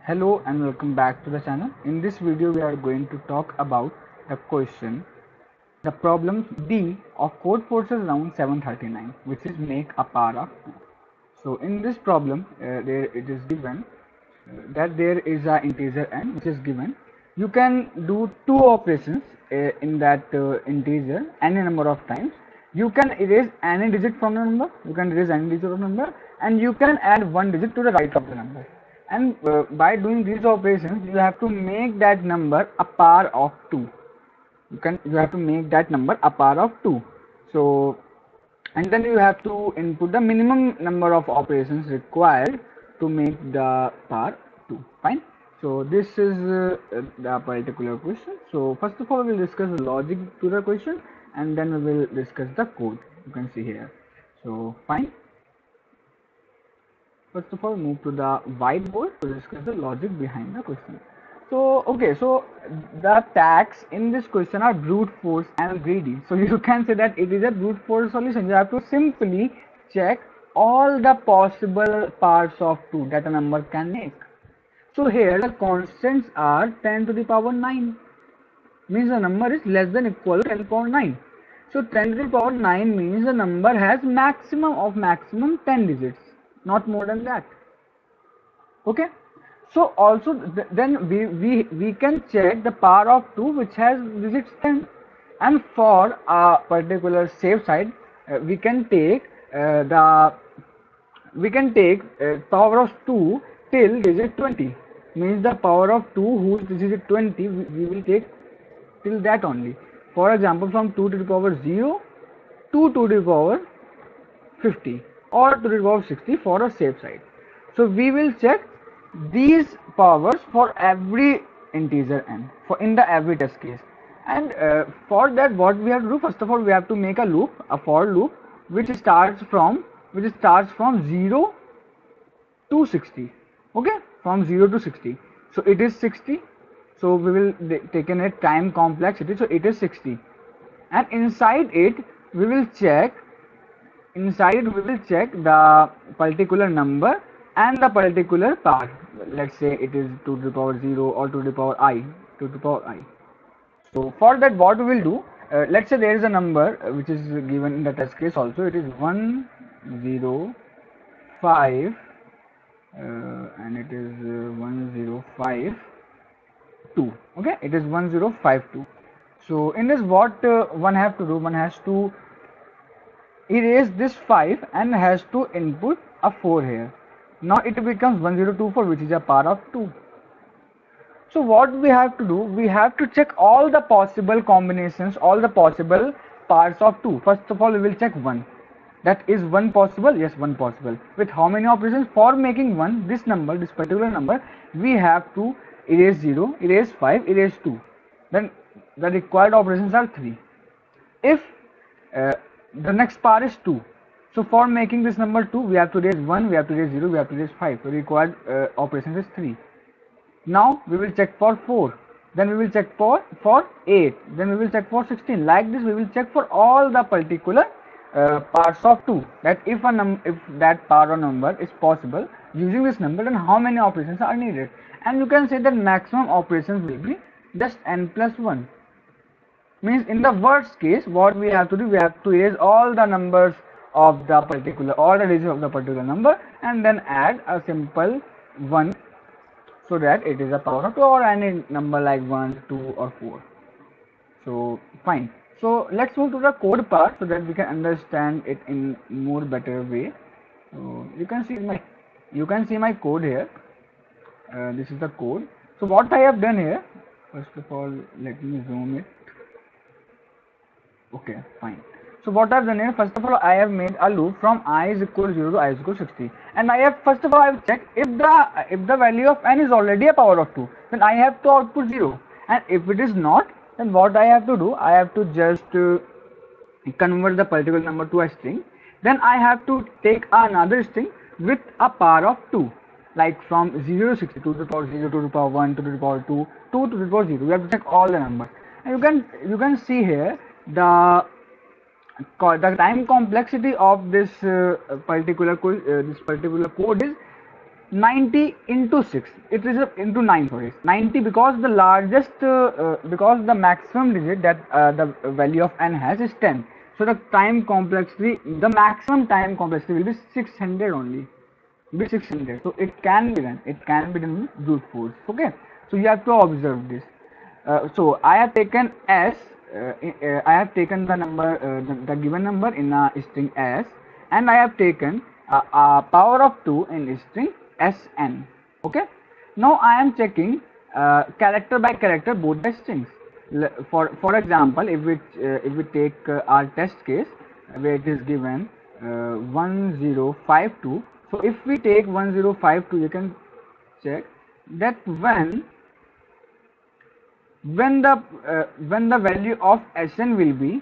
Hello and welcome back to the channel. In this video we are going to talk about the question, the problem D of code forces round 739, which is make a power of 2. So in this problem there it is given that there is a integer n which is given. You can do two operations in that integer any number of times. You can erase any digit from the number, you can erase any digit of the number, and you can add one digit to the right of the number. And by doing these operations you have to make that number a power of 2. You have to make that number a power of 2. So and then you have to input the minimum number of operations required to make the power 2. Fine. So this is the particular question. So first of all we will discuss the logic to the question, and then we will discuss the code. You can see here. So fine. First of all, move to the whiteboard to discuss the logic behind the question. So okay, so the tags in this question are brute force and greedy. So you can say that it is a brute force solution. You have to simply check all the possible parts of 2 that a number can make. So here the constants are 10 to the power 9, means the number is less than equal to 10 to the power 9. So 10 to the power 9 means the number has maximum 10 digits, not more than that. Okay. So also then we can check the power of 2 which has digits 10, and for a particular safe side we can take power of 2 till digit 20, means the power of 2 whose digit 20 we will take till that only. For example, from 2 to the power 0 to 2 to the power 50 or 2 to the power 60 for a safe side. So we will check these powers for every integer n for in the every test case, and for that what we have to do, first of all we have to make a for loop which starts from 0 to 60. Okay, from 0 to 60. So it is 60. So we will take in a time complexity. So it is 60, and inside it we will check the particular number and the particular power. Let's say it is 2 to the power 0 or 2 to the power I. So for that what we will do, let's say there is a number which is given in the test case also. It is 105 and it is 1052. Okay, it is 1052. So in this what one have to do, one has to erase this 5 and has to input a 4 here. Now it becomes 1024, which is a power of 2. So what we have to do, we have to check all the possible combinations, all the possible parts of 2. First of all we will check 1. That is 1 possible? Yes, 1 possible. With how many operations? For making 1, this particular number, we have to erase 0, erase 5, erase 2. Then the required operations are 3. If the next power is 2, so for making this number 2, we have to erase 1, we have to erase 0, we have to erase 5. So required operations is 3. Now we will check for 4, then we will check for 8, then we will check for 16. Like this we will check for all the particular parts of 2, that if that power or number is possible using this number, then how many operations are needed. And you can say that maximum operations will be just n plus 1. Means in the worst case what we have to do, we have to erase all the numbers of the particular, all the digits of the particular number, and then add a simple 1 so that it is a power of 2 or any number like 1, 2 or 4. So fine. So let's move to the code part so that we can understand it in more better way. So you can see my code here. This is the code. So what I have done here, first of all let me zoom it. Okay, fine. So what I have done here, first of all I have made a loop from I is equal to 0 to I is equal to 60, and I have first of all I have checked if the value of n is already a power of 2, then I have to output 0, and if it is not, then what I have to do, I have to just convert the particular number to a string. Then I have to take another string with a power of 2, like from 0 to 60, 2 to the power 0, 2 to the power 1, 2 to the power 2, 2 to the power 0. We have to check all the numbers, and you can see here the time complexity of this particular code is 90 into 6, it is into 9, sorry, 90, because the largest because the maximum digit that the value of n has is 10. So the time complexity, the maximum time complexity will be 600 only, will be 600. So it can be done, it can be done with brute force. Okay, so you have to observe this. So I have taken s, I have taken the number, the given number in a string s, and I have taken power of 2 in string sn. Okay, now I am checking character by character both the strings. For example, if we take our test case where it is given 1052. So if we take 1052, you can check that when the value of sn will be,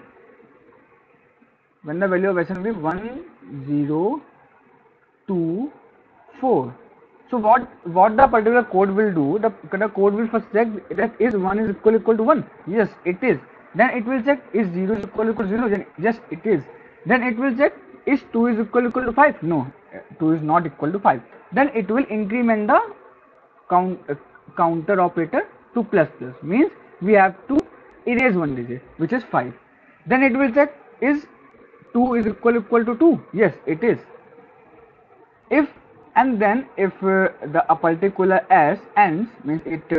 when the value of sn will be 1024. So what the particular code will do, the code will first check that is 1 is equal to 1. Yes, it is. Then it will check is 0 is equal to 0. Then yes, it is. Then it will check is 2 is equal to 5. No, 2 is not equal to 5. Then it will increment the counter operator to plus plus, means we have to erase one digit, which is 5. Then it will check is 2 is equal to 2. Yes, it is. If and then if a particular s ends, means it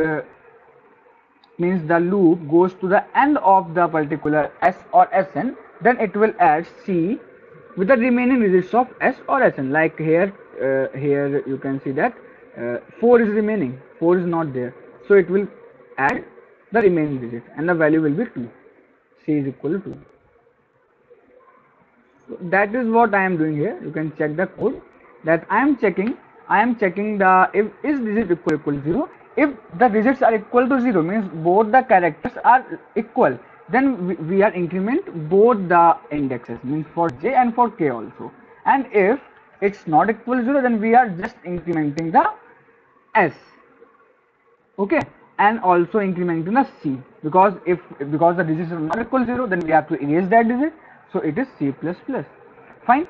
means the loop goes to the end of the particular s or sn, then it will add c with the remaining digits of s or sn. Like here, here you can see that 4 is remaining, 4 is not there, so it will add the remaining digit and the value will be 2. C is equal to 2. So that is what I am doing here. You can check the code that I am checking the if is digit equal to 0. If the digits are equal to 0, means both the characters are equal, then we are increment both the indexes, means for j and for k also. And if it's not equal to 0, then we are just incrementing the s. Okay, and also incrementing the c, because because the digits are not equal to 0, then we have to erase that digit, so it is c plus plus. Fine.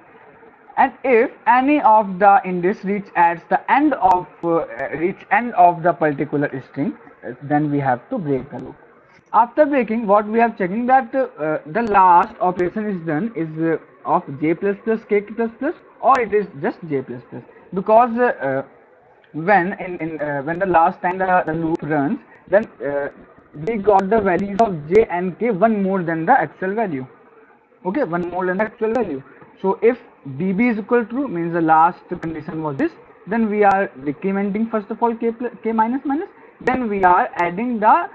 And if any of the index reach at the end of the particular string, then we have to break the loop. After breaking, what we have checking that the last operation is done is of j plus plus k plus plus, or it is just j plus plus, because when the last time the loop runs, then we got the values of j and k one more than the actual value. Okay, one more than the actual value. So if bb is equal to true, means the last condition was this, then we are decrementing first of all k minus minus, then we are adding the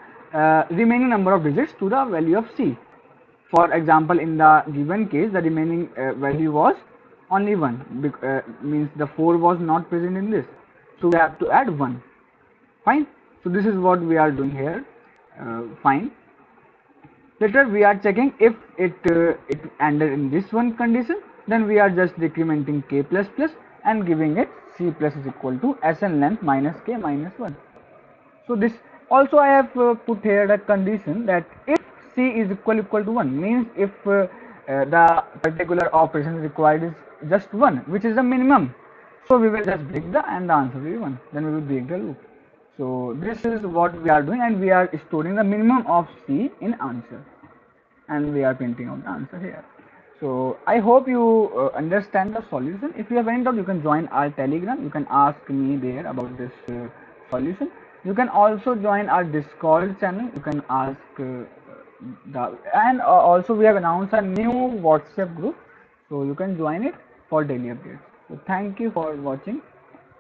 remaining number of digits to the value of c. For example, in the given case, the remaining value was only 1, means the 4 was not present in this, so we have to add 1. Fine. So this is what we are doing here. Fine. Later we are checking if it ended in this one condition, then we are just decrementing k plus plus and giving it c plus is equal to sn length minus k minus 1. So this also I have put here a condition that if c is equal to 1, means if the particular operation required is just 1, which is the minimum, so we will just break the and the answer will be 1, then we will break the loop. So this is what we are doing, and we are storing the minimum of c in answer, and we are printing out the answer here. So I hope you understand the solution. If you have any doubt, you can join our Telegram. You can ask me there about this solution. You can also join our Discord channel. You can ask and also we have announced a new WhatsApp group, so you can join it for daily updates. So thank you for watching.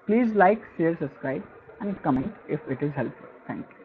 Please like, share, subscribe and comment if it is helpful. Thank you.